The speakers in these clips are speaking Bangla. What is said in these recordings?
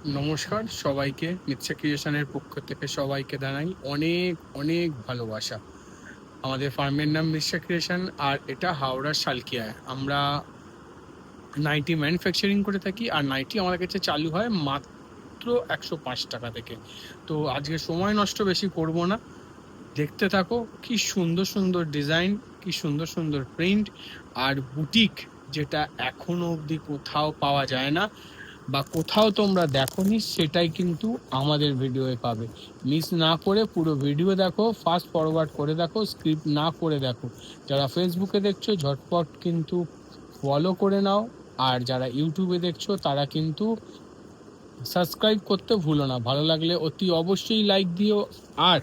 নমস্কার সবাইকে। মিথ্যা ক্রিয়েশনের পক্ষ থেকে সবাইকে জানাই অনেক অনেক ভালোবাসা। আমাদের ফার্মের নাম মিথ্যা ক্রিয়েশন, আর এটা হাওড়ার শালকিয়ায়। আমরা নাইটি ম্যানুফ্যাকচারিং করে থাকি, আর নাইটি আমাদের কাছে চালু হয় মাত্র 105 টাকা থেকে। তো আজকে সময় নষ্ট বেশি করব না, দেখতে থাকো। কি সুন্দর সুন্দর ডিজাইন, কি সুন্দর সুন্দর প্রিন্ট, আর বুটিক যেটা এখনো অবধি কোথাও পাওয়া যায় না বা কোথাও তোমরা দেখোনি, সেটাই কিন্তু আমাদের ভিডিওয়ে পাবে। মিস না করে পুরো ভিডিও দেখো, ফাস্ট ফরওয়ার্ড করে দেখো, স্ক্রিপ্ট না করে দেখো। যারা ফেসবুকে দেখছো ঝটপট কিন্তু ফলো করে নাও, আর যারা ইউটিউবে দেখছো তারা কিন্তু সাবস্ক্রাইব করতে ভুলো না। ভালো লাগলে অতি অবশ্যই লাইক দিও, আর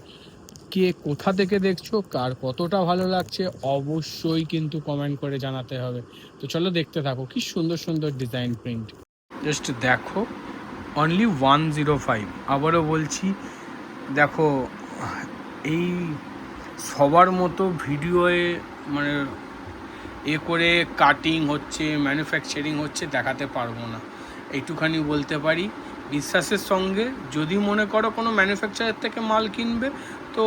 কে কোথা থেকে দেখছো, কার কতটা ভালো লাগছে অবশ্যই কিন্তু কমেন্ট করে জানাতে হবে। তো চলো দেখতে থাকো, কি সুন্দর সুন্দর ডিজাইন প্রিন্ট। জাস্ট দেখো, অনলি 105। আবারও বলছি, দেখো, এই সবার মতো ভিডিওয়ে মানে করে কাটিং হচ্ছে, ম্যানুফ্যাকচারিং হচ্ছে দেখাতে পারবো না। এইটুখানি বলতে পারি, বিশ্বাসের সঙ্গে যদি মনে করো কোনো ম্যানুফ্যাকচারার থেকে মাল কিনবে, তো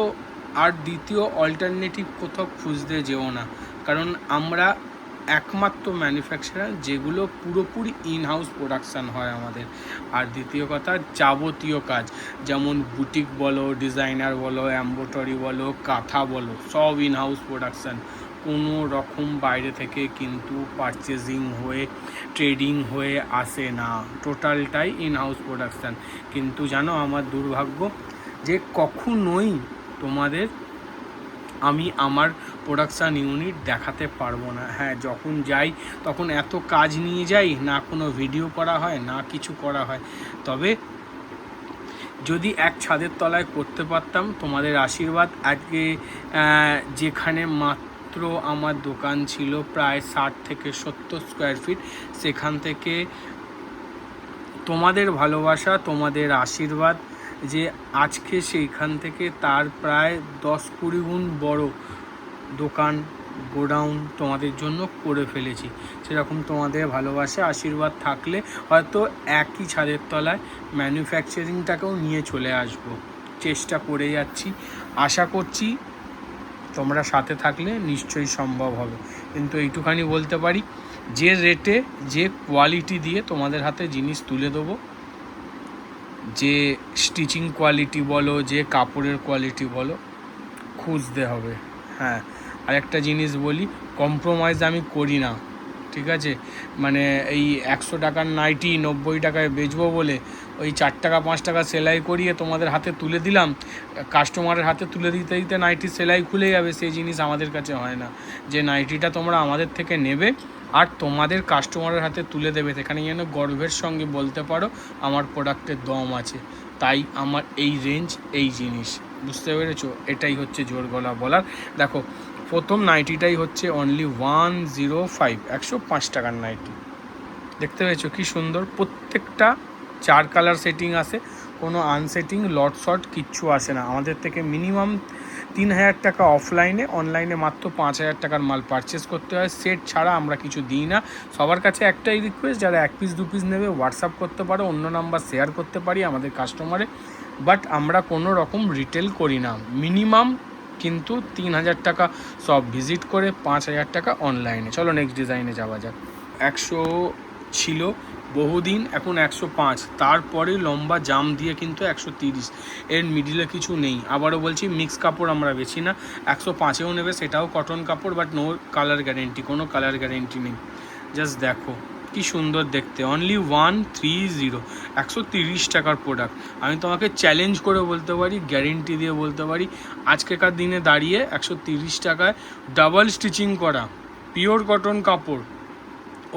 আর দ্বিতীয় অল্টারনেটিভ কোথাও খুঁজতে যেও না। কারণ আমরা একমাত্র ম্যানুফ্যাকচারার যেগুলো পুরোপুরি ইন হাউস প্রোডাকশান হয় আমাদের। আর দ্বিতীয় কথা, যাবতীয় কাজ, যেমন বুটিক বলো, ডিজাইনার বলো, এম্ব্রয়ডারি বলো, কাঁথা বলো, সব ইন হাউস প্রোডাকশান। কোনো রকম বাইরে থেকে কিন্তু পারচেজিং হয়ে, ট্রেডিং হয়ে আসে না, টোটালটাই ইন হাউস প্রোডাকশান। কিন্তু জানো, আমার দুর্ভাগ্য যে কখনোই তোমাদের আমি আমার প্রোডাকশান ইউনিট দেখাতে পারবো না। হ্যাঁ, যখন যাই তখন এত কাজ নিয়ে যাই, না কোনো ভিডিও করা হয়, না কিছু করা হয়। তবে যদি এক ছাদের তলায় করতে পারতাম, তোমাদের আশীর্বাদ। আজকে যেখানে মাত্র আমার দোকান ছিল প্রায় 60 থেকে 70 স্কোয়ার ফিট, সেখান থেকে তোমাদের ভালোবাসা, তোমাদের আশীর্বাদ, যে আজকে সেইখান থেকে তার প্রায় 10-20 গুণ বড় দোকান, গোডাউন তোমাদের জন্য করে ফেলেছি। সেরকম তোমাদের ভালোবাসা, আশীর্বাদ থাকলে হয়তো একই ছাদের তলায় ম্যানুফ্যাকচারিংটাকেও নিয়ে চলে আসব। চেষ্টা করে যাচ্ছি, আশা করছি তোমরা সাথে থাকলে নিশ্চয়ই সম্ভব হবে। কিন্তু এইটুখানি বলতে পারি, যে রেটে, যে কোয়ালিটি দিয়ে তোমাদের হাতে জিনিস তুলে দেবো, যে স্টিচিং কোয়ালিটি বলো, যে কাপড়ের কোয়ালিটি বলো, খুঁজতে হবে। হ্যাঁ, আরেকটা জিনিস বলি, কম্প্রোমাইজ আমি করি না, ঠিক আছে? মানে এই 100 টাকার নাইটি 90 টাকায় বেচবো বলে ওই 4 টাকা 5 টাকা সেলাই করিয়ে তোমাদের হাতে তুলে দিলাম, কাস্টমারের হাতে তুলে দিতে দিতে নাইটি সেলাই খুলে যাবে, সেই জিনিস আমাদের কাছে হয় না। যে নাইটিটা তোমরা আমাদের থেকে নেবে আর তোমাদের কাস্টমারের হাতে তুলে দেবে, সেখানে যেন গর্বের সঙ্গে বলতে পারো আমার প্রোডাক্টের দম আছে। তাই আমার এই রেঞ্জ, এই জিনিস, বুঝতে পেরেছো? এটাই হচ্ছে জোর গলা বলার। দেখো, প্রথম নাইটিটাই হচ্ছে অনলি 105, 105 টাকার নাইটি। দেখতে পেয়েছো কি সুন্দর? প্রত্যেকটা 4 কালার সেটিং আসে, কোনো আনসেটিং লট শট কিচ্ছু আসে না। আমাদের থেকে মিনিমাম 3000 টাকা অফলাইনে, অনলাইনে মাত্র 5000 টাকার মাল পারচেস করতে হয়। সেট ছাড়া আমরা কিছু দিই না। সবার কাছে একটাই রিকোয়েস্ট, যারা 1 পিস 2 পিস নেবে হোয়াটসঅ্যাপ করতে পারো, অন্য নাম্বার শেয়ার করতে পারি আমাদের কাস্টমারে। বাট আমরা কোনো রকম রিটেল করি না। মিনিমাম কিন্তু 3000 টাকা সব ভিজিট করে, 5000 টাকা অনলাইনে। চলো নেক্সট ডিজাইনে যাওয়া যাক। 100 ছিল বহুদিন, এখন 105, তারপরে লম্বা জাম দিয়ে কিন্তু 130, এর মিডিলে কিছু নেই। আবারও বলছি, মিক্স কাপড় আমরা বেছি না। 105-এও নেবে সেটাও কটন কাপড়, বাট নো কালার গ্যারেন্টি, কোনো কালার গ্যারেন্টি নেই। জাস্ট দেখো কি সুন্দর দেখতে, অনলি 130, 130 টাকার প্রোডাক্ট। আমি তোমাকে চ্যালেঞ্জ করে বলতে পারি, গ্যারেন্টি দিয়ে বলতে পারি, আজকেকার দিনে দাঁড়িয়ে 130 টাকায় ডাবল স্টিচিং করা পিওর কটন কাপড়,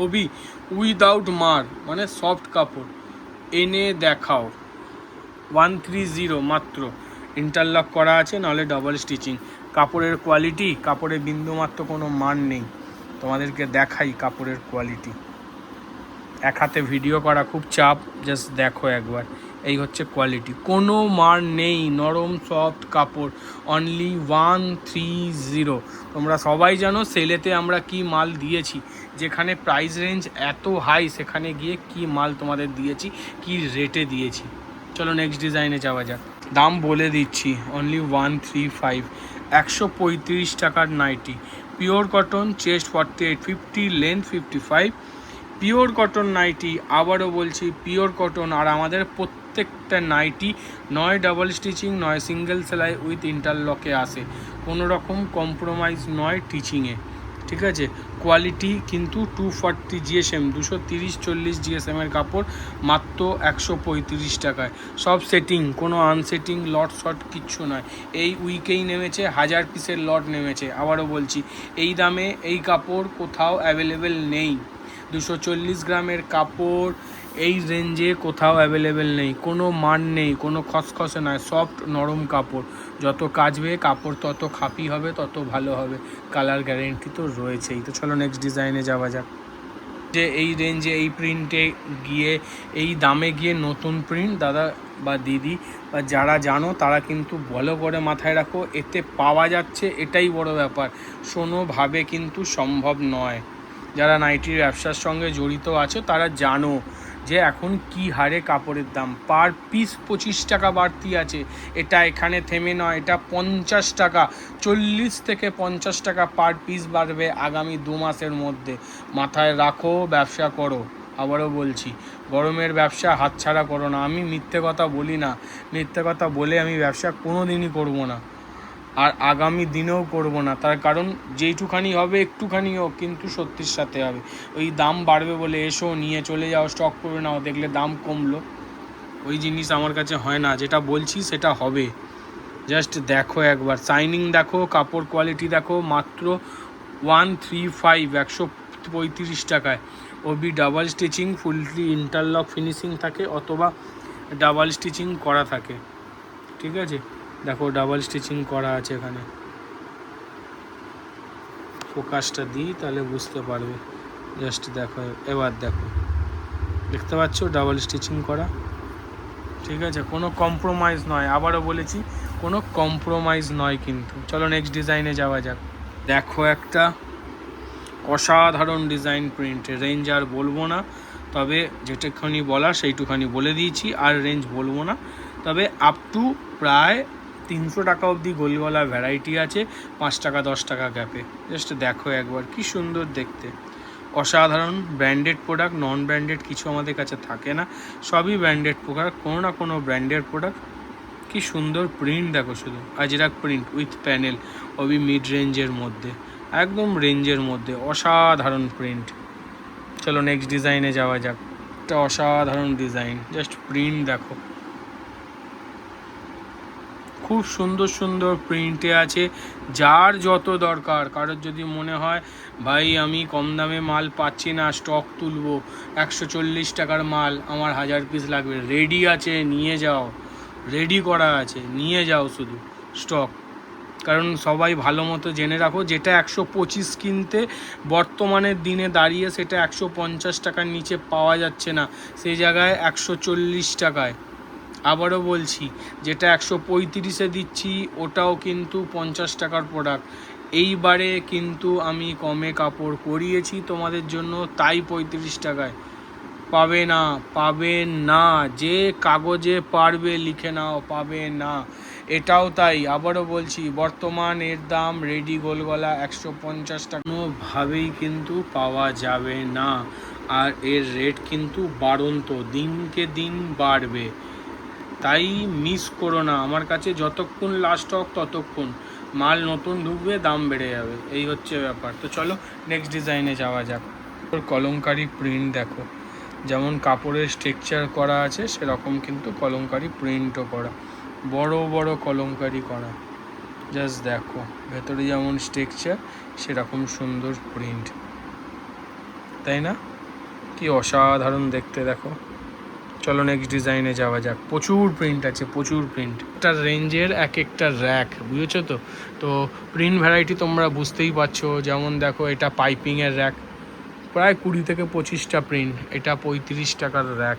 ওবি উইদাউট মার, মানে সফট কাপড় এনে দেখাও। 130 মাত্র, ইন্টারলক করা আছে, নাহলে ডাবল স্টিচিং। কাপড়ের কোয়ালিটি, কাপড়ের বিন্দুমাত্র কোনো মান নেই। তোমাদেরকে দেখাই কাপড়ের কোয়ালিটি। এক হাতে ভিডিও করা খুব চাপ, জাস্ট দেখো একবার এই হচ্ছে কোয়ালিটি, কোনো মার নেই, নরম সফট কাপড়, অনলি 130। তোমরা সবাই জানো সেলেতে আমরা কি মাল দিয়েছি, যেখানে প্রাইস রেঞ্জ এত হাই সেখানে গিয়ে কি মাল তোমাদের দিয়েছি, কি রেটে দিয়েছি। চলো নেক্সট ডিজাইনে যাওয়া যাক। দাম বলে দিচ্ছি, অনলি 135, 135 টাকার nighty, pure cotton, chest 48, 50, length 55, pure cotton nighty. আবারও বলছি পিওর কটন। আর আমাদের প্রত্যেকটা নাইটি নয় ডাবল স্টিচিং, নয় সিঙ্গেল সেলাই উইথ ইন্টারলকে আসে, কোনো রকম কম্প্রোমাইজ নয় টিচিংয়ে, ঠিক আছে। কোয়ালিটি কিন্তু 240 জিএসএম, 230-40 জিএসএমের কাপড়, মাত্র 135 টাকায়। সব সেটিং, কোনো আনসেটিং লট শট কিচ্ছু নয়। এই উইকেই নেমেছে, 1000 পিসের লট নেমেছে। আবারও বলছি এই দামে এই কাপড় কোথাও অ্যাভেলেবেল নেই। 240 গ্রামের কাপড় এই রেঞ্জে কোথাও অ্যাভেলেবেল নেই, কোনো মান নেই, কোনো খসখসে নয়, সফট নরম কাপড়। যত কাচবে কাপড় তত খাপি হবে, তত ভালো হবে, কালার গ্যারেন্টি তো রয়েছেই। তো চলো নেক্সট ডিজাইনে যাওয়া যাক। যে এই রেঞ্জে এই প্রিন্টে গিয়ে, এই দামে গিয়ে নতুন প্রিন্ট, দাদা বা দিদি বা যারা জানো তারা কিন্তু ভালো করে মাথায় রাখো, এতে পাওয়া যাচ্ছে, এটাই বড় ব্যাপার। কোনোভাবে কিন্তু সম্ভব নয়। যারা নাইটির ব্যবসার সঙ্গে জড়িত আছে তারা জানো যে এখন কি হারে কাপড়ের দাম, পার পিস 25 টাকা বাড়তি আছে। এটা এখানে থেমে নয়, এটা 50 টাকা, 40 থেকে 50 টাকা পার পিস বাড়বে আগামী 2 মাসের মধ্যে। মাথায় রাখো, ব্যবসা করো। আবারও বলছি, গরমের ব্যবসা হাতছাড়া করো না। আমি মিথ্যে কথা বলি না, মিথ্যে কথা বলে আমি ব্যবসা কোনো দিনই করবো না, আর আগামী দিনেও করব না। তার কারণ যেইটুখানি হবে একটুখানি হোক, কিন্তু সত্যির সাথে হবে। ওই দাম বাড়বে বলে এসো নিয়ে চলে যাও, স্টক করে নাও, দেখলে দাম কমলো, ওই জিনিস আমার কাছে হয় না। যেটা বলছি সেটা হবে। জাস্ট দেখো একবার, শাইনিং দেখো, কাপড় কোয়ালিটি দেখো, মাত্র 135, 135 টাকায়। ওবি double stitching, fully interlock finishing থাকে, অথবা ডাবল স্টিচিং করা থাকে, ঠিক আছে। দেখো ডাবল স্টিচিং করা আছে এখানে, ফোকাসটা দিই তাহলে বুঝতে পারবে। জাস্ট দেখো, এবার দেখো, দেখতে পাচ্ছ ডাবল স্টিচিং করা, ঠিক আছে। কোনো কম্প্রোমাইজ নয়, আবারও বলেছি কোনো কম্প্রোমাইজ নয় কিন্তু। চলো নেক্সট ডিজাইনে যাওয়া যাক। দেখো একটা অসাধারণ ডিজাইন প্রিন্ট, রেঞ্জ আর বলবো না, তবে যেটুখানি বলা সেইটুখানি বলে দিয়েছি, আর রেঞ্জ বলবো না। তবে আপ টু প্রায় 300 টাকা অবধি গোলগলা ভ্যারাইটি আছে, 5 টাকা 10 টাকা গ্যাপে। জাস্ট দেখো একবার, কি সুন্দর দেখতে, অসাধারণ। ব্র্যান্ডেড প্রোডাক্ট, নন ব্র্যান্ডেড কিছু আমাদের কাছে থাকে না, সবই ব্র্যান্ডেড প্রোডাক্ট, কোনো না কোনো ব্র্যান্ডেড প্রোডাক্ট। কি সুন্দর প্রিন্ট দেখো শুধু, আজরাক প্রিন্ট উইথ প্যানেল, ওবি মিড রেঞ্জের মধ্যে, একদম রেঞ্জের মধ্যে, অসাধারণ প্রিন্ট। চলো নেক্সট ডিজাইনে যাওয়া যাক। একটা অসাধারণ ডিজাইন, জাস্ট প্রিন্ট দেখো, খুব সুন্দর সুন্দর প্রিন্টে আছে। যার যত দরকার, কারোর যদি মনে হয় ভাই আমি কম দামে মাল পাচ্ছি না, স্টক তুলবো, 140 টাকার মাল আমার 1000 পিস লাগবে, রেডি আছে, নিয়ে যাও, রেডি করা আছে, নিয়ে যাও শুধু স্টক। কারণ সবাই ভালো মতো জেনে রাখো, যেটা 125 কিনতে বর্তমানের দিনে দাঁড়িয়ে সেটা 150 টাকার নিচে পাওয়া যাচ্ছে না, সেই জায়গায় 140 টাকায়। আবারও বলছি, যেটা 135-এ দিচ্ছি ওটাও কিন্তু 50 টাকার প্রোডাক্ট। এইবারে কিন্তু আমি কমে কাপড় করিয়েছি তোমাদের জন্য, তাই 35 টাকায়। পাবে না, পাবে না, যে কাগজে পারবে লিখে নাও, পাবে না, এটাও তাই। আবারও বলছি, বর্তমান এর দাম রেডি গোলগলা 150 টাকা, কোনোভাবেই কিন্তু পাওয়া যাবে না। আর এর রেট কিন্তু বাড়ন্ত, দিনকে দিন বাড়বে, তাই মিস করো না। আমার কাছে যতক্ষণ লাস্ট স্টক ততক্ষণ, মাল নতুন ঢুকবে দাম বেড়ে যাবে, এই হচ্ছে ব্যাপার। তো চলো নেক্সট ডিজাইনে যাওয়া যাক। কলমকারি প্রিন্ট দেখো, যেমন কাপড়ের স্ট্রাকচার করা আছে সেরকম কিন্তু কলমকারি প্রিন্টও করা, বড় বড় কলমকারি করা। জাস্ট দেখো ভেতরে যেমন স্ট্রাকচার সেরকম সুন্দর প্রিন্ট, তাই না? কি অসাধারণ দেখতে দেখো। চলো নেক্সট ডিজাইনে যাওয়া যাক। প্রচুর প্রিন্ট আছে, প্রচুর প্রিন্ট, একটা রেঞ্জের এক একটা র্যাক, বুঝেছো তো। তো প্রিন্ট ভ্যারাইটি তোমরা বুঝতেই পারছো। যেমন দেখো এটা পাইপিংয়ের র্যাক, প্রায় 20 থেকে 25টা প্রিন্ট, এটা 35 টাকার র্যাক।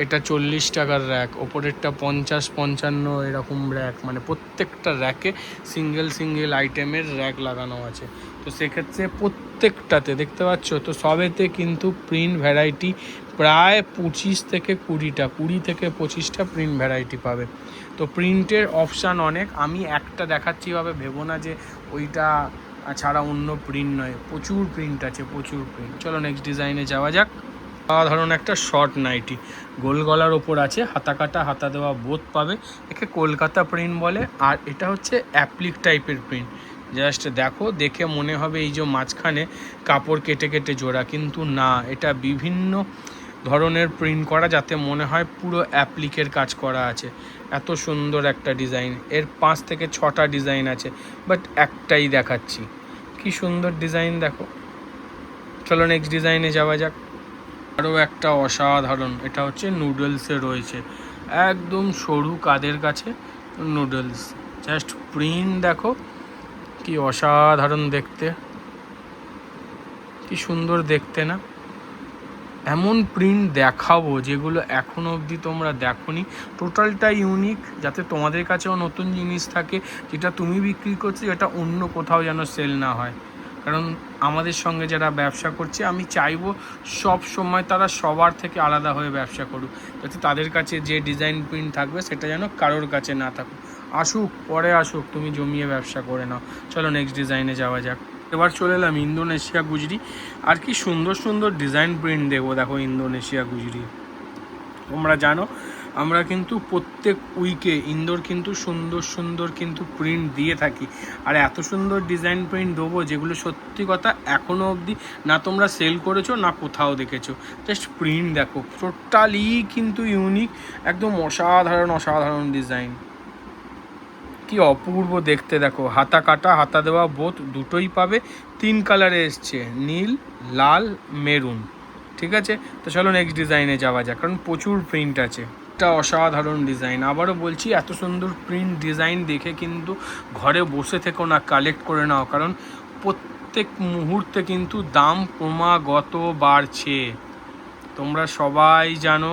এটা 40 টাকার র্যাক, ওপরেরটা 50, 55 এরকম র্যাক, মানে প্রত্যেকটা র্যাকে সিঙ্গেল সিঙ্গেল আইটেমের র্যাক লাগানো আছে। তো সেক্ষেত্রে প্রত্যেকটাতে দেখতে পাচ্ছ তো সবেতে কিন্তু প্রিন্ট ভ্যারাইটি প্রায় 25 থেকে 20টা, 20 থেকে 25টা প্রিন্ট ভ্যারাইটি পাবে। তো প্রিন্টের অপশান অনেক, আমি একটা দেখাচ্ছি ভাবে ভেবো না যে ওইটা ছাড়া অন্য প্রিন্ট নয়, প্রচুর প্রিন্ট আছে, প্রচুর প্রিন্ট। চলো নেক্সট ডিজাইনে যাওয়া যাক। সাধারণ একটা শর্ট নাইটি, গোল গলার ওপর আছে, হাতা কাটা হাতা দেওয়া বোথ পাবে। একে কলকাতা প্রিন্ট বলে, আর এটা হচ্ছে অ্যাপ্লিক টাইপের প্রিন্ট। জাস্ট দেখো, দেখে মনে হবে এই যে মাঝখানে কাপড় কেটে কেটে জোড়া, কিন্তু না, এটা বিভিন্ন ধরনের প্রিন্ট করা, যাতে মনে হয় পুরো অ্যাপ্লিকের কাজ করা আছে। এত সুন্দর একটা ডিজাইন। এর 5 থেকে 6টা ডিজাইন আছে, বাট একটাই দেখাচ্ছি। কি সুন্দর ডিজাইন দেখো। চলো নেক্সট ডিজাইনে যাওয়া যাক। আরও একটা অসাধারণ, এটা হচ্ছে নুডলসে রয়েছে, একদম সরু কাদের কাছে নুডলস। জাস্ট প্রিন্ট দেখো, কি অসাধারণ দেখতে, কি সুন্দর দেখতে না? এমন প্রিন্ট দেখাবো যেগুলো এখনো অবধি তোমরা দেখোনি। টোটালটা ইউনিক, যাতে তোমাদের কাছেও নতুন জিনিস থাকে, যেটা তুমি বিক্রি করছো এটা অন্য কোথাও যেন সেল না হয়। কারণ আমাদের সঙ্গে যারা ব্যবসা করছে, আমি চাইবো সব সময় তারা সবার থেকে আলাদা হয়ে ব্যবসা করুক, যাতে তাদের কাছে যে ডিজাইন প্রিন্ট থাকবে সেটা যেন কারোর কাছে না থাকুক। আসুক, পরে আসুক, তুমি জমিয়ে ব্যবসা করে নাও। চলো নেক্সট ডিজাইনে যাওয়া যাক। এবার চলে এলাম ইন্দোনেশিয়া গুজরি। আর কি সুন্দর সুন্দর ডিজাইন প্রিন্ট দেবো, দেখো ইন্দোনেশিয়া গুজরি। তোমরা জানো আমরা কিন্তু প্রত্যেক উইকে ইন্দোর কিন্তু সুন্দর সুন্দর কিন্তু প্রিন্ট দিয়ে থাকি, আর এত সুন্দর ডিজাইন প্রিন্ট দেবো যেগুলো সত্যি কথা এখনও অবধি না তোমরা সেল করেছো না কোথাও দেখেছো। জাস্ট প্রিন্ট দেখো, টোটালি কিন্তু ইউনিক, একদম অসাধারণ অসাধারণ ডিজাইন। কি অপূর্ব দেখতে দেখো। হাতা কাটা হাতা দেওয়া বোথ দুটোই পাবে। 3 কালারে এসছে, নীল, লাল, মেরুন। ঠিক আছে, তো চলো নেক্সট ডিজাইনে যাওয়া যাক, কারণ প্রচুর প্রিন্ট আছে। এটা অসাধারণ ডিজাইন, আবারও বলছি এত সুন্দর প্রিন্ট ডিজাইন দেখে কিন্তু ঘরে বসে থেকো না, কালেক্ট করে নাও, কারণ প্রত্যেক মুহূর্তে কিন্তু দাম ক্রমাগত বাড়ছে। তোমরা সবাই জানো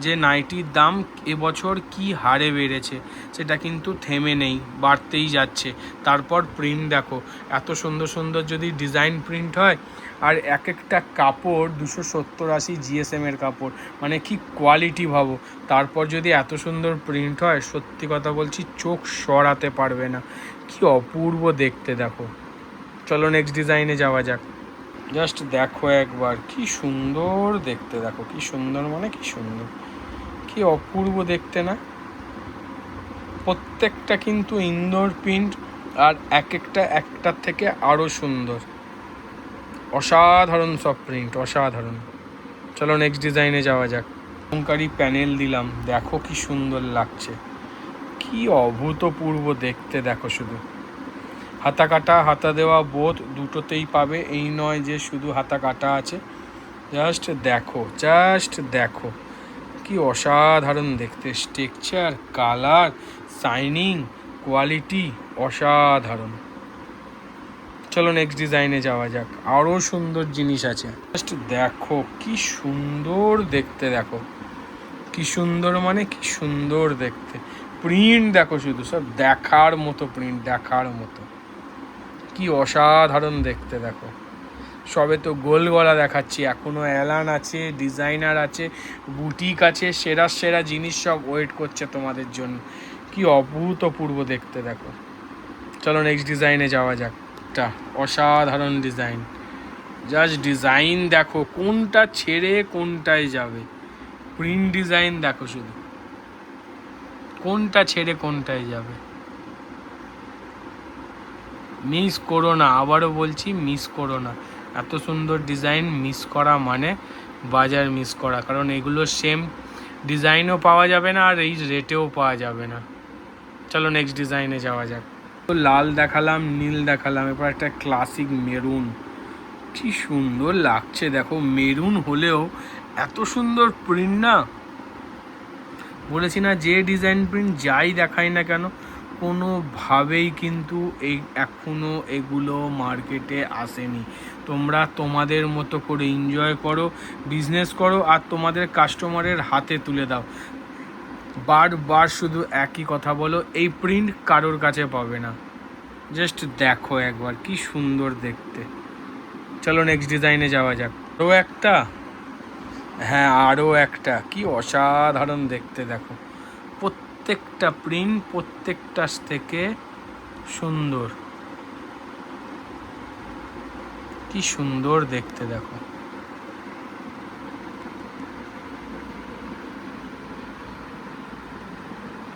যে নাইটির দাম এবছর কি হারে বেড়েছে, সেটা কিন্তু থেমে নেই, বাড়তেই যাচ্ছে। তারপর প্রিন্ট দেখো, এত সুন্দর সুন্দর যদি ডিজাইন প্রিন্ট হয়, আর এক একটা কাপড় 270-80 জিএসএমের কাপড়, মানে কি কোয়ালিটি ভাবো। তারপর যদি এত সুন্দর প্রিন্ট হয়, সত্যি কথা বলছি চোখ সরাতে পারবে না, কি অপূর্ব দেখতে দেখো। চলো নেক্সট ডিজাইনে যাওয়া যাক। জাস্ট দেখো একবার, কি সুন্দর দেখতে দেখো, কি সুন্দর মানে কি সুন্দর, কি অপূর্ব দেখতে না? প্রত্যেকটা কিন্তু ইন্দোর প্রিন্ট, আর এক একটা একটার থেকে আরও সুন্দর, অসাধারণ সব প্রিন্ট, অসাধারণ। চলো নেক্সট ডিজাইনে যাওয়া যাক। অলংকারী প্যানেল দিলাম, দেখো কি সুন্দর লাগছে, কি অভূতপূর্ব দেখতে দেখো। শুধু হাতা কাটা হাতা দেওয়া বোথ দুটোতেই পাবে, এই নয় যে শুধু হাতা কাটা আছে। জাস্ট দেখো, জাস্ট দেখো, কি অসাধারণ দেখতে। টেক্সচার, কালার, শাইনিং, কোয়ালিটি অসাধারণ। চলো নেক্সট ডিজাইনে যাওয়া যাক, আরও সুন্দর জিনিস আছে। জাস্ট দেখো কি সুন্দর দেখতে দেখো, কি সুন্দর মানে কি সুন্দর দেখতে। প্রিন্ট দেখো শুধু, সব দেখার মতো প্রিন্ট, দেখার মতো, কি অসাধারণ দেখতে দেখো। সবে তো গোল গলা দেখাচ্ছি, এখনও অ্যালান আছে, ডিজাইনার আছে, বুটিক আছে, সেরা সেরা জিনিস সব ওয়েট করছে তোমাদের জন্য। কি অভূতপূর্ব দেখতে দেখো। চলো নেক্সট ডিজাইনে যাওয়া যাক। একটা অসাধারণ ডিজাইন, জাস্ট ডিজাইন দেখো, কোনটা ছেড়ে কোনটায় যাবে। প্রিন্ট ডিজাইন দেখো শুধু, কোনটা ছেড়ে কোনটায় যাবে। মিস করো না, আবারও বলছি মিস করো না। এত সুন্দর ডিজাইন মিস করা মানে বাজার মিস করা, কারণ এগুলো সেম ডিজাইনও পাওয়া যাবে না, আর এই রেটেও পাওয়া যাবে না। চলো নেক্সট ডিজাইনে যাওয়া যাক। তো লাল দেখালাম, নীল দেখালাম, এবার একটা ক্লাসিক মেরুন। কি সুন্দর লাগছে দেখো, মেরুন হলেও এত সুন্দর প্রিন্ট না। বলেছি না, যে ডিজাইন প্রিন্ট যাই দেখাই না কেন কোনোভাবেই কিন্তু এখনও এগুলো মার্কেটে আসেনি। তোমরা তোমাদের মতো করে এনজয় করো, বিজনেস করো, আর তোমাদের কাস্টমারের হাতে তুলে দাও। বারবার শুধু একই কথা বলো, এই প্রিন্ট কারোর কাছে পাবে না। জাস্ট দেখো একবার, কি সুন্দর দেখতে। চলো নেক্সট ডিজাইনে যাওয়া যাক। আরও একটা, হ্যাঁ আরও একটা, কি অসাধারণ দেখতে দেখো। প্রত্যেকটা প্রিন্ট প্রত্যেকটা থেকে সুন্দর, কি সুন্দর দেখতে দেখো।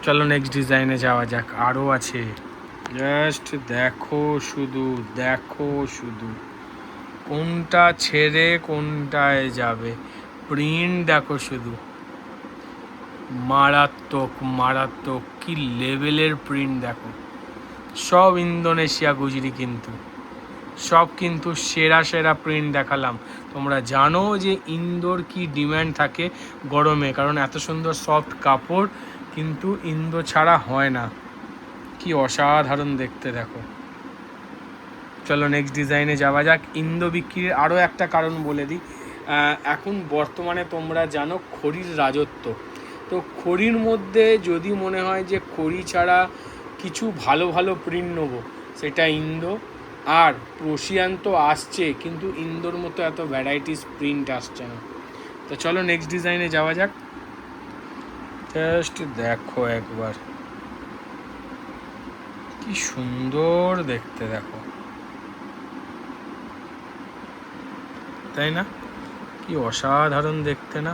চলো নেক্সট ডিজাইনে যাওয়া যাক, আরও আছে। জাস্ট দেখো শুধু, দেখো শুধু কোনটা ছেড়ে কোনটায় যাবে। প্রিন্ট দেখো শুধু, মারাত্মক মারাত্মক, কি লেভেলের প্রিন্ট দেখো। সব ইন্দোনেশিয়া গুজরি, কিন্তু সব কিন্তু সেরা সেরা প্রিন্ট দেখালাম। তোমরা জানো যে ইন্দোর কি ডিম্যান্ড থাকে গরমে, কারণ এত সুন্দর সফট কাপড় কিন্তু ইন্দো ছাড়া হয় না। কি অসাধারণ দেখতে দেখো। চলো নেক্সট ডিজাইনে যাওয়া যাক। ইন্দো বিক্রির আরও একটা কারণ বলে দিই। এখন বর্তমানে তোমরা জানো খড়ির রাজত্ব। তো খড়ির মধ্যে যদি মনে হয় যে খড়ি ছাড়া কিছু ভালো ভালো প্রিন্ট নেবো, সেটা ইন্দো। আর প্রশিয়ান তো আসছে, কিন্তু ইন্দোর মতো এত ভ্যারাইটিস প্রিন্ট আসছে না। তো চলো নেক্সট ডিজাইনে যাওয়া যাক। জাস্ট দেখো একবার, কি সুন্দর দেখতে দেখো, তাই না? কি অসাধারণ দেখতে না?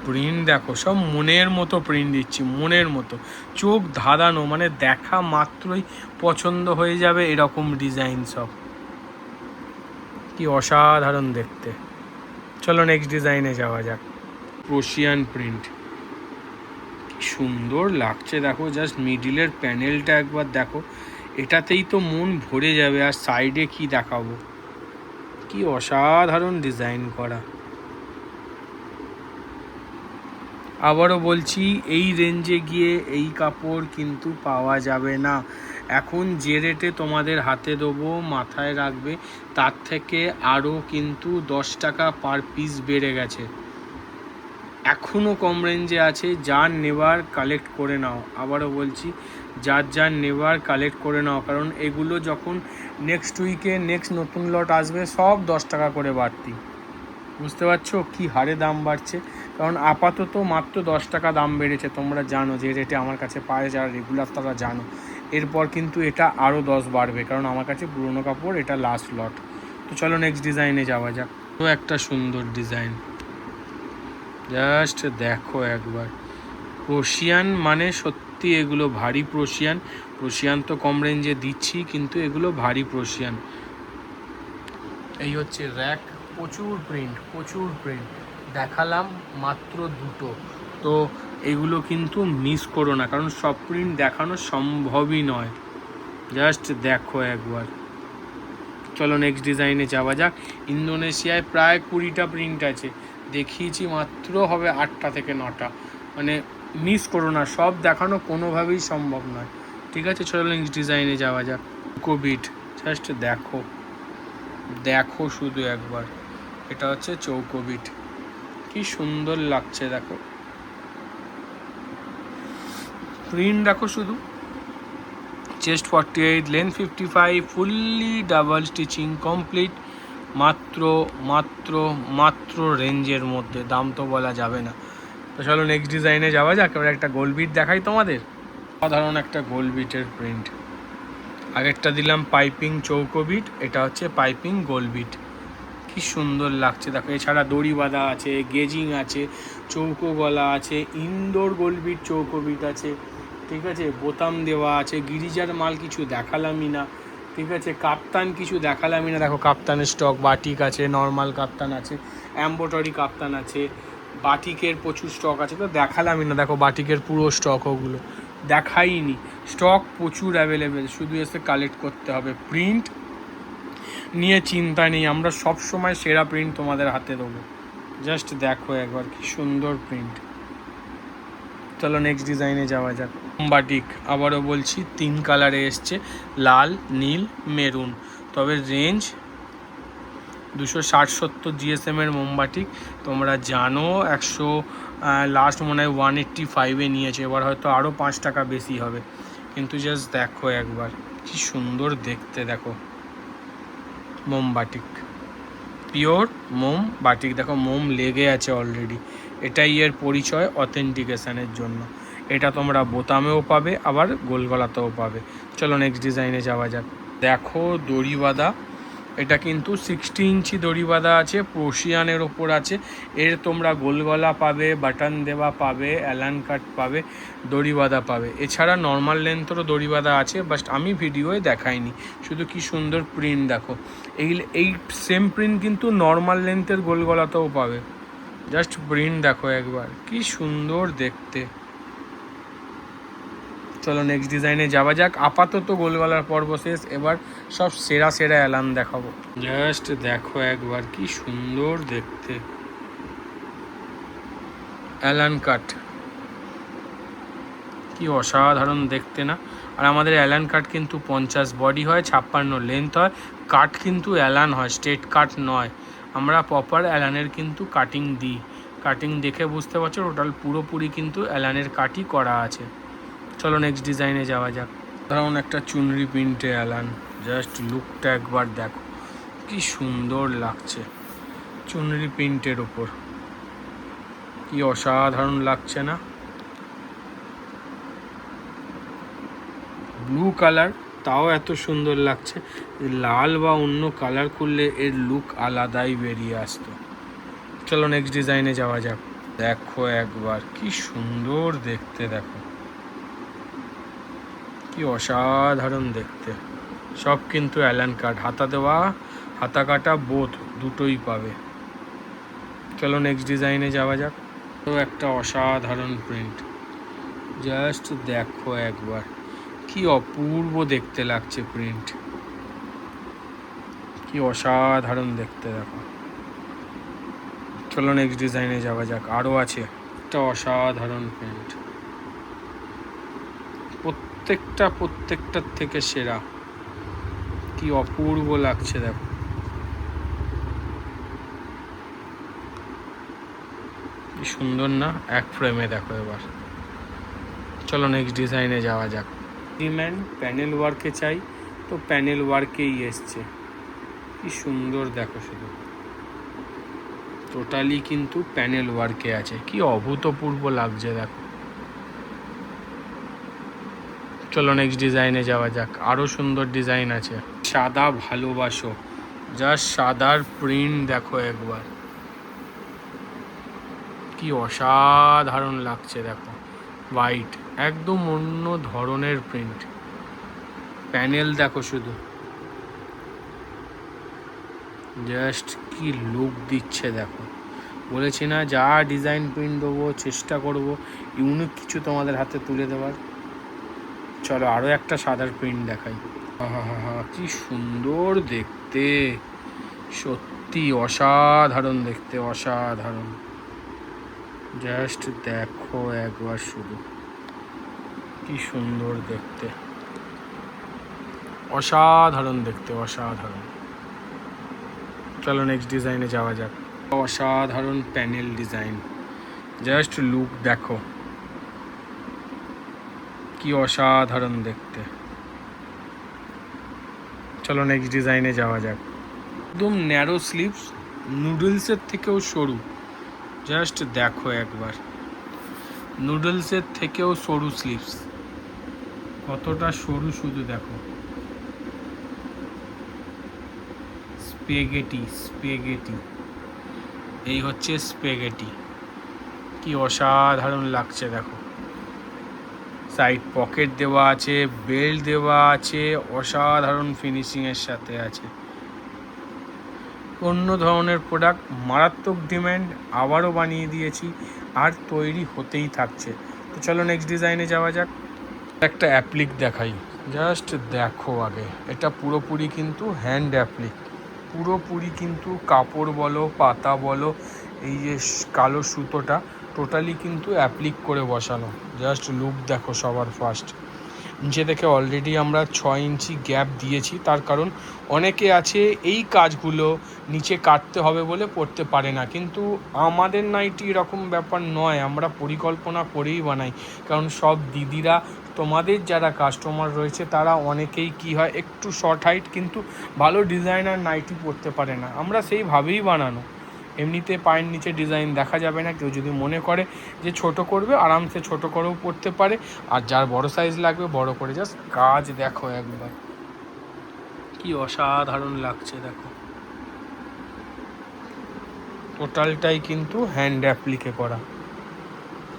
প্রিন্ট দেখো, সব মনের মতো প্রিন্ট দিচ্ছি, মনের মতো, চোখ ধাঁধানো, মানে দেখা মাত্রই পছন্দ হয়ে যাবে এরকম ডিজাইন সব। কি অসাধারণ দেখতে। চলো নেক্সট ডিজাইনে যাওয়া যাক। প্রশিয়ান প্রিন্ট, কি সুন্দর লাগছে দেখো। জাস্ট মিডিলের প্যানেলটা একবার দেখো, এটাতেই তো মন ভরে যাবে। আর সাইডে কি দেখাবো, কি অসাধারণ ডিজাইন করা। আবারও বলছি, এই রেঞ্জে গিয়ে এই কাপড় কিন্তু পাওয়া যাবে না। এখন যে রেটে তোমাদের হাতে দেবো, মাথায় রাখবে তার থেকে আরও কিন্তু 10 টাকা পার পিস বেড়ে গেছে। এখনও কম রেঞ্জে আছে, যার নেবার কালেক্ট করে নাও। আবারও বলছি, যার যার নেবার কালেক্ট করে নাও, কারণ এগুলো যখন নেক্সট উইকে নেক্সট নতুন লট আসবে, সব 10 টাকা করে বাড়তি। বুঝতে পারছো কি হারে দাম বাড়ছে? কারণ আপাতত মাত্র 10 টাকা দাম বেড়েছে। তোমরা জানো যে রেটে আমার কাছে পায়, যারা রেগুলার তারা জানো। এরপর কিন্তু এটা আরও 10 বাড়বে, কারণ আমার কাছে পুরনো কাপড়, এটা লাস্ট লট। তো চলো নেক্সট ডিজাইনে যাওয়া যাক। তো একটা সুন্দর ডিজাইন, জাস্ট দেখো একবার। প্রশিয়ান মানে সত্যি এগুলো ভারী প্রশিয়ান। প্রশিয়ান তো কম রেঞ্জে দিচ্ছি, কিন্তু এগুলো ভারী প্রশিয়ান। এই হচ্ছে র্যাক, প্রচুর প্রিন্ট, প্রচুর প্রিন্ট দেখালাম মাত্র দুটো। তো এগুলো কিন্তু মিস করো না, কারণ সব প্রিন্ট দেখানো সম্ভবই নয়। জাস্ট দেখো একবার। চলো নেক্সট ডিজাইনে যাওয়া যাক। ইন্দোনেশিয়ায় প্রায় 20টা প্রিন্ট আছে, দেখিয়েছি মাত্র হবে 8টা থেকে 9টা। মানে মিস করো না, সব দেখানো কোনোভাবেই সম্ভব নয়। ঠিক আছে, চলো নেক্সট ডিজাইনে যাওয়া যাক। কোভিড, জাস্ট দেখো, দেখো শুধু একবার। এটা হচ্ছে চৌকোবিট, কি সুন্দর লাগছে দেখো। প্রিন্ট দেখো শুধু। Chest 48, length 55, fully double stitching complete. মাত্র মাত্র মাত্র রেঞ্জের মধ্যে, দাম তো বলা যাবে না। তো চলো নেক্সট ডিজাইনে যাওয়া যাক। এবার একটা গোল বিট দেখাই তোমাদের। সাধারণ একটা গোল বিটের প্রিন্ট। আগেরটা দিলাম পাইপিং চৌকো বিট, এটা হচ্ছে পাইপিং গোল বিট। কি সুন্দর লাগছে দেখো। এছাড়া দড়ি বাঁধা আছে, গেজিং আছে, চৌকো গলা আছে, ইনডোর গোল বিট চৌকো বিট আছে। ঠিক আছে, বোতাম দেওয়া আছে। গিরিজার মাল কিছু দেখালামই না। ঠিক আছে, কাপ্তান কিছু দেখালামই না। দেখো কাপ্তানের স্টক, বাটিক আছে, নর্মাল কাপ্তান আছে, এম্বোটারি কাপ্তান আছে, বাটিকের প্রচুর স্টক আছে। তো দেখালামই না। দেখো বাটিকের পুরো স্টক ওগুলো দেখাইনি। স্টক প্রচুর অ্যাভেলেবেল, শুধু এসে কালেক্ট করতে হবে। প্রিন্ট নিয়ে চিন্তা নেই, আমরা সব সময় সেরা প্রিন্ট তোমাদের হাতে দেবো। জাস্ট দেখো একবার, কি সুন্দর প্রিন্ট। তো চলো নেক্সট ডিজাইনে যাওয়া যাক। বাটিক আবারও বলছি 3 কালারে এসছে, লাল, নীল, মেরুন। তবে রেঞ্জ 260-70 জিএসএমের মোমবাটিক। তোমরা জানো 100 লাস্ট মনে হয় 185-এ নিয়েছে, এবার হয়তো আরও 5 টাকা বেশি হবে। কিন্তু জাস্ট দেখো একবার কি সুন্দর দেখতে, দেখো মোমবাটিক, পিওর মোম বাটিক। দেখো মোম লেগে আছে অলরেডি, এটাই এর পরিচয় অথেন্টিকেশনের জন্য। এটা তোমরা বোতামেও পাবে, আবার গোলগলাতেও পাবে। চলো নেক্সট ডিজাইনে যাওয়া যাক। দেখো দড়ি বাঁধা, এটা কিন্তু 60 ইঞ্চি দড়ি বাঁধা আছে, প্রোশিয়ানের ওপর আছে। এর তোমরা গোলগলা পাবে, বাটন দেওয়া পাবে, অ্যালান কাট পাবে, দড়ি বাঁধা পাবে। এছাড়া নর্মাল লেন্থেরও দড়ি বাঁধা আছে, বাট আমি ভিডিওয়ে দেখাইনি। শুধু কি সুন্দর প্রিন্ট দেখো। এই সেম প্রিন্ট কিন্তু নর্মাল লেন্থের গোলগলাতেও পাবে। জাস্ট প্রিন্ট দেখো একবার কি সুন্দর দেখতে। চলো নেক্সট ডিজাইনে যাওয়া যাক। আপাতত গোলগলার পর্ব শেষ, এবার সব সেরা সেরা অ্যালান দেখাবো। জাস্ট দেখো একবার কি সুন্দর দেখতে অ্যালান কাট, কি অসাধারণ দেখতে না? আর আমাদের অ্যালান কাট কিন্তু 50 বডি হয়, 56 লেন্থ হয়। কাট কিন্তু অ্যালান হয়, স্ট্রেট কাট নয়। আমরা প্রপার অ্যালানের কিন্তু কাটিং দিই। কাটিং দেখে বুঝতে পারছো টোটাল পুরোপুরি কিন্তু অ্যালানের কাটই করা আছে। চলো নেক্সট ডিজাইনে যাওয়া যাক। ধরুন একটা চুনরি প্রিন্টে অ্যালান, জাস্ট লুকটা একবার দেখো কি সুন্দর লাগছে। চুনরি প্রিন্টের ওপর কি অসাধারণ লাগছে না? ব্লু কালার, তাও এত সুন্দর লাগছে। লাল বা অন্য কালার করলে এর লুক আলাদাই বেরিয়ে আসতো। চলো নেক্সট ডিজাইনে যাওয়া যাক। দেখো একবার কি সুন্দর দেখতে, দেখো কি অসাধারণ দেখতে। সব কিন্তু অ্যালান কাট, হাতা দেওয়া হাতা কাটা বোথ দুটোই পাবে। চলো নেক্সট ডিজাইনে যাওয়া যাক। তো একটা অসাধারণ প্রিন্ট, জাস্ট দেখো একবার কি অপূর্ব দেখতে লাগছে প্রিন্ট, কি অসাধারণ দেখতে দেখো। চলো নেক্সট ডিজাইনে যাওয়া যাক। আরও আছে একটা অসাধারণ প্রিন্ট, প্রত্যেকটার থেকে সেরা, কি অপূর্ব লাগছে দেখো। কি সুন্দর না? এক ফ্রেমে দেখো এবার। চলো নেক্সট ডিজাইনে যাওয়া যাক। ডিম্যান্ড প্যানেল ওয়ার্কে চাই, তো প্যানেল ওয়ার্কেই এসছে। কি সুন্দর দেখো, শুধু টোটালি কিন্তু প্যানেল ওয়ার্কে আছে, কি অভূতপূর্ব লাগছে দেখো। চলো নেক্সট ডিজাইনে যাওয়া যাক। আরও সুন্দর ডিজাইন আছে। সাদা ভালোবাসো, জাস্ট সাদার প্রিন্ট দেখো একবার কি অসাধারণ লাগছে দেখো। হোয়াইট, একদম অন্য ধরনের প্রিন্ট। প্যানেল দেখো শুধু, জাস্ট কি লুক দিচ্ছে দেখো। বলেছি না যা ডিজাইন প্রিন্ট দেবো চেষ্টা করব ইউনিক কিছু তোমাদের হাতে তুলে দেওয়ার। চলো আরও একটা সাদার প্রিন্ট দেখাই। হা কি সুন্দর দেখতে, সত্যি অসাধারণ দেখতে, অসাধারণ। জাস্ট দেখো একবার শুধু কি সুন্দর দেখতে, অসাধারণ দেখতে, অসাধারণ। চলো নেক্সট ডিজাইনে যাওয়া যাক। অসাধারণ প্যানেল ডিজাইন, জাস্ট লুক দেখো কি অসাধারণ দেখতে। চলো নেক্সট ডিজাইনে যাওয়া যাক। একদম ন্যারো স্লিভস, নুডলসের থেকেও সরু, জাস্ট দেখো একবার। নুডলসের থেকেও সরু স্লিভস, কতটা সরু শুধু দেখো। স্পেগেটি, এই হচ্ছে স্পেগেটি, কি অসাধারণ লাগছে দেখো। সাইড পকেট দেওয়া আছে, বেল্ট দেওয়া আছে, অসাধারণ ফিনিশিংয়ের সাথে আছে। অন্য ধরনের প্রোডাক্ট, মারাত্মক ডিম্যান্ড, আবারও বানিয়ে দিয়েছি আর তৈরি হতেই থাকছে। তো চলো নেক্সট ডিজাইনে যাওয়া যাক। একটা অ্যাপ্লিক দেখাই, জাস্ট দেখো আগে। এটা পুরোপুরি কিন্তু হ্যান্ড অ্যাপ্লিক, পুরোপুরি কিন্তু কাপড় বলো পাতা বলো, এই যে কালো সুতোটা টোটালি কিন্তু অ্যাপ্লিক করে বসানো। জাস্ট লুক দেখো সবার ফার্স্ট। নিচে থেকে অলরেডি আমরা 6 ইঞ্চি গ্যাপ দিয়েছি, তার কারণ অনেকে আছে এই কাজগুলো নিচে কাটতে হবে বলে পড়তে পারে না, কিন্তু আমাদের নাইটি এরকম ব্যাপার নয়, আমরা পরিকল্পনা করেই বানাই। কারণ সব দিদিরা, তোমাদের যারা কাস্টমার রয়েছে তারা অনেকেই কি হয় একটু শর্ট হাইট, কিন্তু ভালো ডিজাইনার নাইটি পরতে পারে না, আমরা সেইভাবেই বানানো। এমনিতে পায়ের নিচে ডিজাইন দেখা যাবে না, কেউ যদি মনে করে যে ছোট করবে আরামসে ছোট করেও পরতে পারে, আর যার বড় সাইজ লাগবে বড় করে। জাস্ট কাজ দেখো একবার, কি অসাধারণ লাগছে দেখো। টোটালটাই কিন্তু হ্যান্ড অ্যাপ্লিকে করা।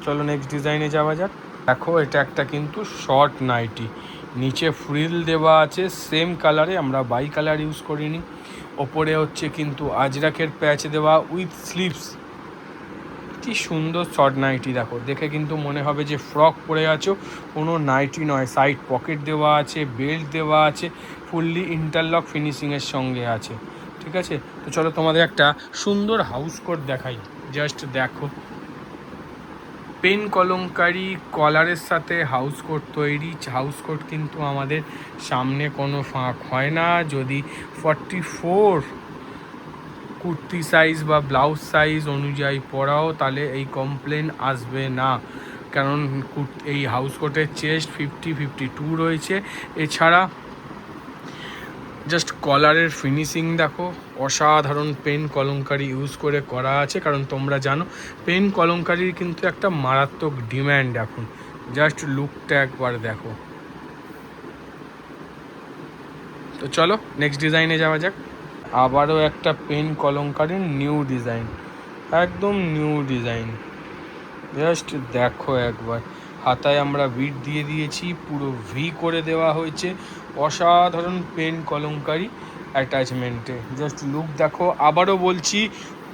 চলো নেক্সট ডিজাইনে যাওয়া যাক। দেখো এটা একটা কিন্তু শর্ট নাইটি, নিচে ফ্রিল দেওয়া আছে সেম কালারে, আমরা বাই কালার ইউজ করিনি। ওপরে হচ্ছে কিন্তু আজরাকের প্যাচ দেওয়া উইথ স্লিভস। কি সুন্দর শর্ট নাইটি দেখো, দেখে কিন্তু মনে হবে যে ফ্রক পরে আছো, কোনো নাইটি নয়। সাইড পকেট দেওয়া আছে, বেল্ট দেওয়া আছে, ফুললি ইন্টারলক ফিনিশিংয়ের সঙ্গে আছে। ঠিক আছে, তো চলো তোমাদের একটা সুন্দর হাউস কোট দেখাই। জাস্ট দেখো, পেন কলমকারি কলারের সাথে হাউস কোট তৈরি। হাউস কোট কিন্তু আমাদের সামনে কোনো ফাঁক হয় না। যদি 44 কুর্তি সাইজ বা ব্লাউজ সাইজ অনুযায়ী পরাও তাহলে এই কমপ্লেন আসবে না, কারণ এই হাউস কোটের চেস্ট 50-52 রয়েছে। এছাড়া জাস্ট কলারের ফিনিশিং দেখো, অসাধারণ পেন কলমকারি ইউজ করে করা আছে, কারণ তোমরা জানো পেন কলমকারির কিন্তু একটা মারাত্মক ডিম্যান্ড এখন। জাস্ট লুকটা একবার দেখো। তো চলো নেক্সট ডিজাইনে যাওয়া যাক। আবারও একটা পেন কলমকারির নিউ ডিজাইন, একদম নিউ ডিজাইন। জাস্ট দেখো একবার, হাতায় আমরা বিট দিয়ে দিয়েছি, পুরো ভি করে দেওয়া হয়েছে, অসাধারণ পেন কলমকারি অ্যাটাচমেন্টে। জাস্ট লুক দেখো। আবারও বলছি,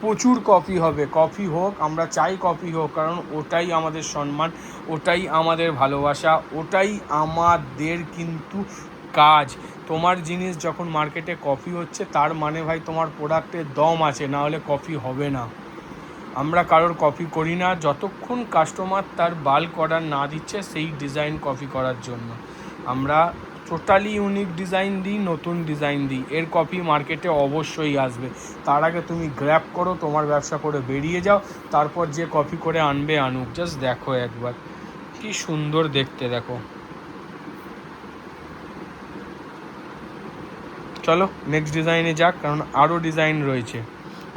প্রচুর কপি হবে, কপি হোক, আমরা চাই কপি হোক, কারণ ওটাই আমাদের সম্মান, ওটাই আমাদের ভালোবাসা, ওটাই আমাদের কিন্তু কাজ। তোমার জিনিস যখন মার্কেটে কপি হচ্ছে তার মানে ভাই তোমার প্রোডাক্টের দম আছে, না হলে কপি হবে না। আমরা কারোর কপি করি না যতক্ষণ কাস্টমার তার বাল্ক অর্ডার না দিচ্ছে সেই ডিজাইন কপি করার জন্য। আমরা টোটালি ইউনিক ডিজাইন দিই, নতুন ডিজাইন দিই, এর কপি মার্কেটে অবশ্যই আসবে। তার আগে তুমি গ্র্যাব করো, তোমার ব্যবসা করে বেরিয়ে যাও, তারপর যে কপি করে আনবে আনুক। জাস্ট দেখো একবার, কি সুন্দর দেখতে দেখো। চলো নেক্সট ডিজাইনে যাক, কারণ আরও ডিজাইন রয়েছে।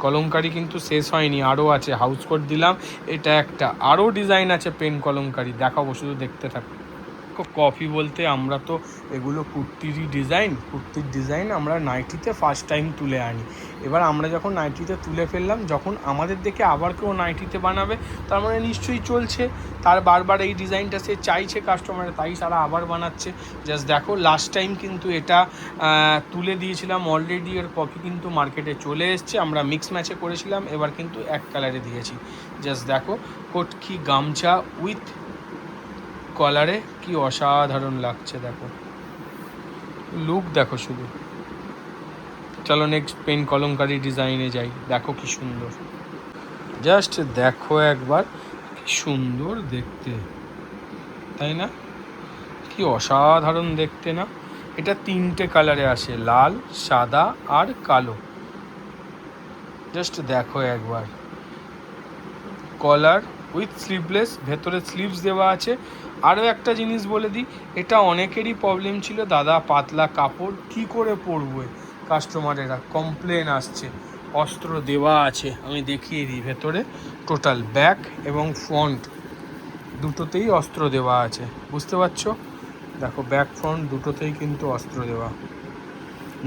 কলমকারি কিন্তু শেষ হয়নি, আরও আছে। হাউস কোট দিলাম, এটা একটা, আরও ডিজাইন আছে পেন কলমকারি, দেখাবো, শুধু দেখতে থাকো। কপি বলতে আমরা তো এগুলো কুর্তিরই ডিজাইন, কুর্তির ডিজাইন আমরা নাইটিতে ফার্স্ট টাইম তুলে আনি। এবার আমরা যখন নাইটিতে তুলে ফেললাম, যখন আমাদের দেখে আবার কেউ নাইটিতে বানাবে, তার মানে নিশ্চয়ই চলছে, তার বারবার এই ডিজাইনটা সে চাইছে কাস্টমারে, তাই তারা আবার বানাচ্ছে। জাস্ট দেখো, লাস্ট টাইম কিন্তু এটা তুলে দিয়েছিলাম অলরেডি, এর কপি কিন্তু মার্কেটে চলে এসছে, আমরা মিক্স ম্যাচে করেছিলাম, এবার কিন্তু এক কালারে দিয়েছি। জাস্ট দেখো, কোটকি গামছা উইথ কলারে, কি অসাধারণ লাগছে দেখো, লুক দেখো শুধু। চলো নেক্সট পেন কলমকারি ডিজাইনে যাই। দেখো কি সুন্দর, জাস্ট দেখো একবার, কি সুন্দর দেখতে, তাই না? কি অসাধারণ দেখতে না? এটা 3টে কালারে আসে, লাল, সাদা আর কালো। জাস্ট দেখো একবার, কলার উইথ স্লিভলেস, ভেতরে স্লিভস দেওয়া আছে। আরও একটা জিনিস বলে দিই, এটা অনেকেরই প্রবলেম ছিল, দাদা পাতলা কাপড় কি করে পরবো, কাস্টমারেরা কমপ্লেন আসছে। অস্ত্র দেওয়া আছে, আমি দেখিয়ে দিই। ভেতরে টোটাল ব্যাক এবং ফ্রন্ট দুটোতেই অস্ত্র দেওয়া আছে, বুঝতে পারছো? দেখো ব্যাক ফ্রন্ট দুটোতেই কিন্তু অস্ত্র দেওয়া।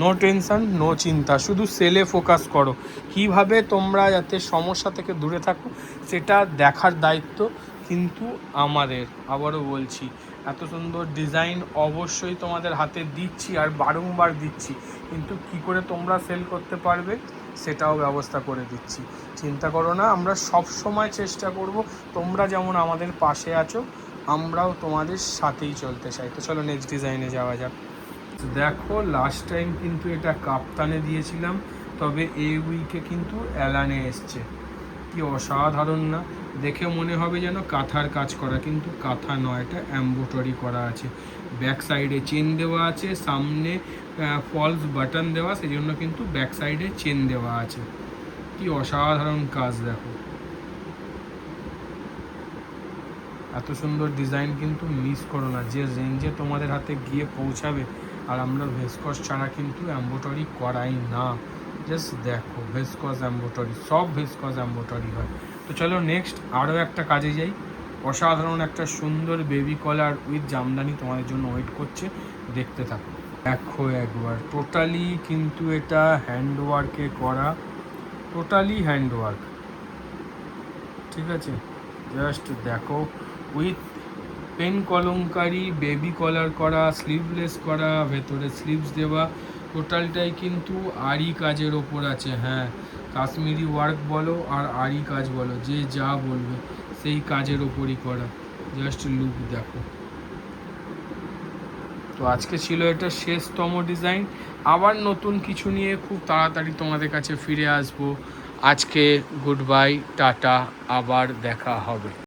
নো টেনশন, নো চিন্তা, শুধু সেলে ফোকাস করো। কিভাবে তোমরা যাতে সমস্যা থেকে দূরে থাকো সেটা দেখার দায়িত্ব কিন্তু আমাদের। আবারও বলছি, এত সুন্দর ডিজাইন অবশ্যই তোমাদের হাতে দিচ্ছি আর বারংবার দিচ্ছি, কিন্তু কি করে তোমরা সেল করতে পারবে সেটাও ব্যবস্থা করে দিচ্ছি। চিন্তা করো না, আমরা সব সময় চেষ্টা করব, তোমরা যেমন আমাদের পাশে আছো আমরাও তোমাদের সাথেই চলতে চাই। তো চলো নেক্সট ডিজাইনে যাওয়া যাক। দেখো লাস্ট টাইম কিন্তু এটা কাপ্তানে দিয়েছিলাম, তবে এই উইকে কিন্তু অ্যালানে এসছে। কি অসাধারণ না? দেখে মনে হবে যেন কাঁথার কাজ করা, কিন্তু কাঁথা নয়, এটা এমব্রয়ডারি করা আছে। ব্যাক সাইডে চেন দেওয়া আছে, সামনে ফলস বাটন দেওয়া, সেই জন্য কিন্তু ব্যাক সাইডে চেন দেওয়া আছে। কি অসাধারণ কাজ দেখো, এত সুন্দর ডিজাইন কিন্তু মিস করো না। যে রেঞ্জে তোমাদের হাতে গিয়ে পৌঁছাবে, আর আমরা ভেসকস ছাড়া কিন্তু এমব্রয়ডারি করাই না। জাস্ট দেখো, ভেসকস এমব্রয়ডারি, সব ভেসকস এমব্রয়ডারি হয়। তো চলো নেক্সট আরও একটা কাজে যাই। অসাধারণ একটা সুন্দর বেবি কলার উইথ জামদানি তোমাদের জন্য ওয়েট করছে, দেখতে থাকো। দেখো একবার, টোটালি কিন্তু এটা হ্যান্ডওয়ার্কে করা, টোটালি হ্যান্ডওয়ার্ক, ঠিক আছে? জাস্ট দেখো, উইথ পেন কলমকারি, বেবি কলার করা, স্লিভলেস করা, ভেতরে স্লিভস দেওয়া, টোটালটাই কিন্তু আরি কাজের ওপর আছে। হ্যাঁ, কাশ্মীরি ওয়ার্ক বলো আর আরি কাজ বলো, যে যা বলবে সেই কাজের ওপরই করা। জাস্ট লুক দেখো। তো আজকে ছিল এটা শেষতম ডিজাইন। আবার নতুন কিছু নিয়ে খুব তাড়াতাড়ি তোমাদের কাছে ফিরে আসবো। আজকে গুড বাই, টাটা, আবার দেখা হবে।